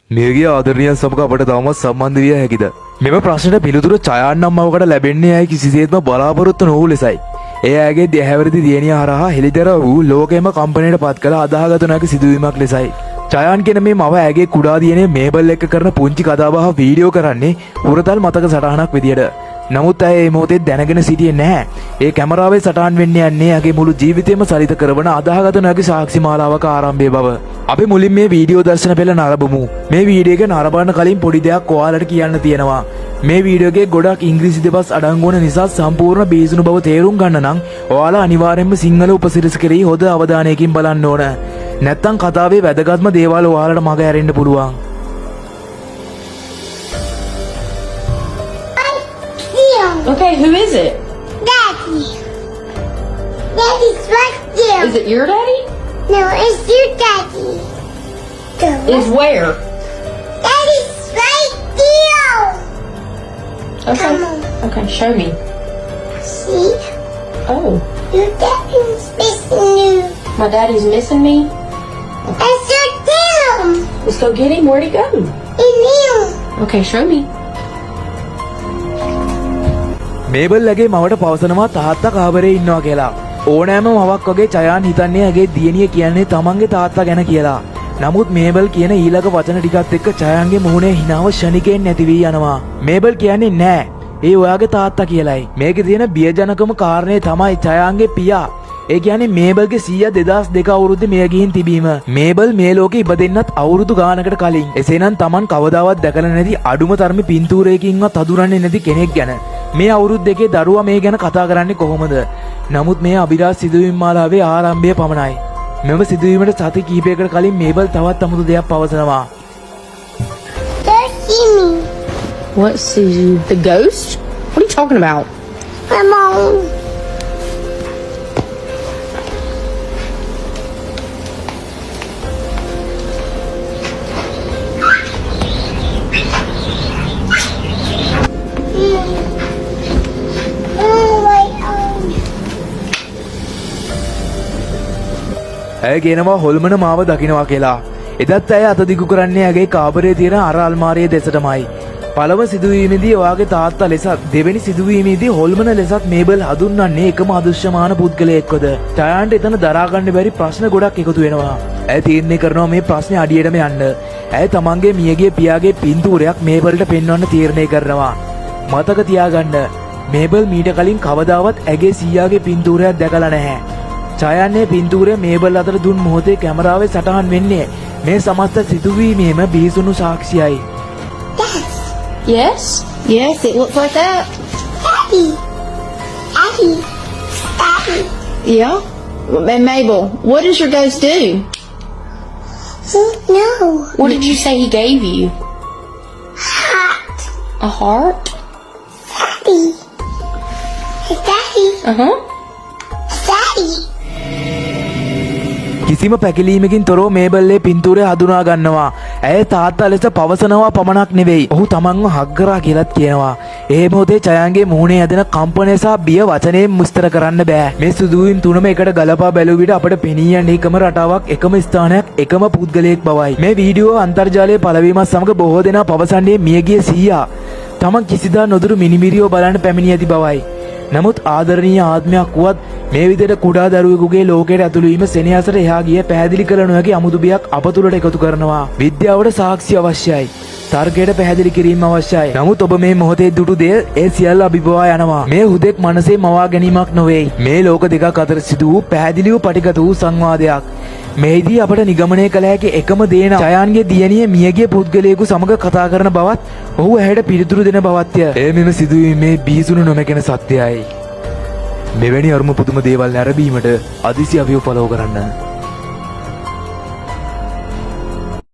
මේගේ ආදරණීය සමග අපට තවමත් සම්බන්ධ විය හැකිද? මෙම ප්‍රශ්නට පිළිතුර චයාන් නම් මවකට ලැබෙන්නේ ඇයි කිසිසේත්ම බලාපොරොත්තු නොවූ ලෙසයි. ඒ ඇගේ දෙහැවැරදි දියණිය හරහා හෙළිදරව් වූ ලෝකෙම කම්පනයට පත් කළ අදාහගත නොහැකි සිදුවීමක් ලෙසයි. චයාන් කියන මේ මව ඇගේ කුඩා දියණිය මේබල් එක්ක කරන පුංචි කතාබහ වීඩියෝ කරන්නේ හුරතල් මතක සටහනක් විදියට. නමුත් ඇය මේ මොහොතේ දැනගෙන සිටියේ නැහැ. ඒ කැමරාවේ සටහන් වෙන්නේ යන්නේ ඇගේ මුළු ජීවිතේම සලිත කරවන අදාහගත නොහැකි සාක්ෂි මාලාවක ආරම්භයේ බව. අපි මුලින් මේ වීඩියෝ දර්ශන පෙළ නරඹමු. මේ වීඩියෝ එක නරඹන්න කලින් පොඩි දෙයක් ඔයාලට කියන්න තියෙනවා. මේ වීඩියෝ එකේ ගොඩක් ඉංග්‍රීසි දෙපස් අඩංගු වන නිසා සම්පූර්ණ බීසුණු බව තේරුම් ගන්න නම් ඔයාලා අනිවාර්යයෙන්ම සිංහල උපසිරසි කෙරෙහි හොඳ අවධානයකින් බලන්න ඕන. නැත්තම් කතාවේ වැදගත්ම දේවල් ඔයාලට මග ඇරෙන්න පුළුවන්. Okay, who is it? Daddy. Daddy's right there. Is it your daddy? No, it's your daddy. Is where? Daddy's right there. Okay. Come on. Okay, show me. See? Oh, Your daddy's missing you. my daddy's missing me? That's your him. Let's go get him. Where'd he go? In you. Okay, show me. Mabel ඇගේ මවට පවසනවා තාත්තා කාමරේ ඉන්නවා කියලා. ඕනෑම මවක් වගේ චයාන් හිතන්නේ ඇගේ දියණිය කියන්නේ තමන්ගේ තාත්තා ගැන කියලා. නමුත් මේබල් කියන ඊළඟ වචන ටිකත් එක්ක චයාන්ගේ මුහුණේ හිනාව ශනිකයෙන් නැති වී යනවා. මේබල් කියන්නේ නෑ. ඒ ඔයාගේ තාත්තා කියලයි. මේකේ තියෙන බියජනකම කාරණේ තමයි චයාන්ගේ පියා. ඒ කියන්නේ මේබල්ගේ සීයා 2002 අවුරුද්දේ මිය ගිහින් තිබීම. මේබල් මේ ලෝකේ ඉපදෙන්නත් අවුරුදු ගානකට කලින්. එසේනම් Taman කවදාවත් දැකලා නැති අඩුම තරමේ පින්තූරයකින්වත් හඳුරන්නේ නැති කෙනෙක් ගැන මේ අවුරුදු දෙකේ දරුවා මේ ගැන කතා කරන්නේ කොහොමද? නමුත් මේ අභිරහස් සිදුවීම් මාලාවේ ආරම්භය පමණයි. මෙම සිදුවීමට සති කිහිපයකට කලින් මේබල් තවත් අමුතු දෙයක් පවසනවා. Don't see me. What, see you? The ghost? What are you talking about? Come on. ඇය කියනවා හොල්මන මාව දකින්නවා කියලා. එදත් ඇය අත දිගු කරන්නේ ඇගේ කාමරයේ තියෙන අර අල්මාරිය දෙසටමයි. පළව සිදුවීමේදී ඔයාගේ තාත්තා ලෙසත් දෙවෙනි සිදුවීමේදී හොල්මන ලෙසත් මේබල් හඳුන්වන්නේ එකම අදෘශ්‍යමාන පුද්ගලයෙක්වද. ටයාන්ට එතන දරා ගන්න බැරි ප්‍රශ්න ගොඩක් එකතු වෙනවා. ඇය තීරණය කරනවා මේ ප්‍රශ්නේ අඩියටම යන්න. ඇය තමන්ගේ මියගේ පියාගේ පින්තූරයක් මේබල්ට පෙන්වන්න තීරණය කරනවා. මතක තියාගන්න මේබල් මීට කලින් කවදාවත් ඇගේ සීයාගේ පින්තූරයක් දැකලා නැහැ. ඡායන්නේ පින්තූරය මේබල් අතර දුන් මොහොතේ කැමරාවේ සටහන් වෙන්නේ මේ සමස්ත සිදුවීමේම බිහිසුණු සාක්ෂියයි. Yes? Yes, it looks like that. Daddy. Daddy. Daddy. Yeah? And Mabel, what does your ghost do? No. What did you say he gave you? Heart. A heart? Daddy. Hey, Daddy. Uh-huh. Daddy. කිසිම පැකිලීමකින් තොරව මේබල්ලේ පින්තූරය හඳුනා ගන්නවා. ඇය තාත්තා ලෙස පවසනවා පමණක් නෙවෙයි. ඔහු තමන්ව හග් කරා කියලාත් කියනවා. ඒ මොහොතේ චයාන්ගේ මුහුණේ ඇදෙන කම්පනය සහ බිය වචනයෙන් විස්තර කරන්න බෑ. මේ සිදුවීම් තුනම එකට ගලපා බැලුව විට අපට පෙනී යන්නේ එකම රටාවක්, එකම ස්ථානයක්, එකම පුද්ගලයෙක් බවයි. මේ වීඩියෝ අන්තර්ජාලයේ පළවීමත් සමග බොහෝ දෙනා පවසන්නේ මියගිය සීයා තමන් කිසිදා නොදුරු මිනිමිරියෝ බලන්න පැමිණි ඇති බවයි. නමුත් ආදරණීය ආත්මයක් වුවත් මේ විදිහට කුඩා දරුවෙකුගේ ලෝකයට ඇතුළු වීම සෙනෙහසට එහා ගිය පැහැදිලි කළ නොහැකි අමුතු බියක් අප තුළට එකතු කරනවා. විද්‍යාවට සාක්ෂි අවශ්‍යයි. තර්කයට පැහැදිලි කිරීම අවශ්‍යයි. නමුත් ඔබ මේ මොහොතේ දුටු දෙය ඒ සියල්ල අභිබවා යනවා. මේ හුදෙක් මනසේ මවා ගැනීමක් නොවේ. මේ ලෝක දෙකක් අතර සිදු වූ පැහැදිලිව පටිගත වූ සංවාදයක්. මෙහිදී අපට නිගමනය කළ හැකි එකම දේ නම් ඡායන්ගේ දියණිය මියගිය පුද්ගලයෙකු සමග කතා කරන බවත් ඔහු ඇයට පිළිතුරු දෙන බවත්ය. ඒ මෙම සිදුවීමේ බිහිසුණු නොමැකෙන සත්‍යයයි. මෙවැනි අරුම පුදුම දේවල් නැරඹීමට අදිසි අපිව ෆලෝ කරන්න.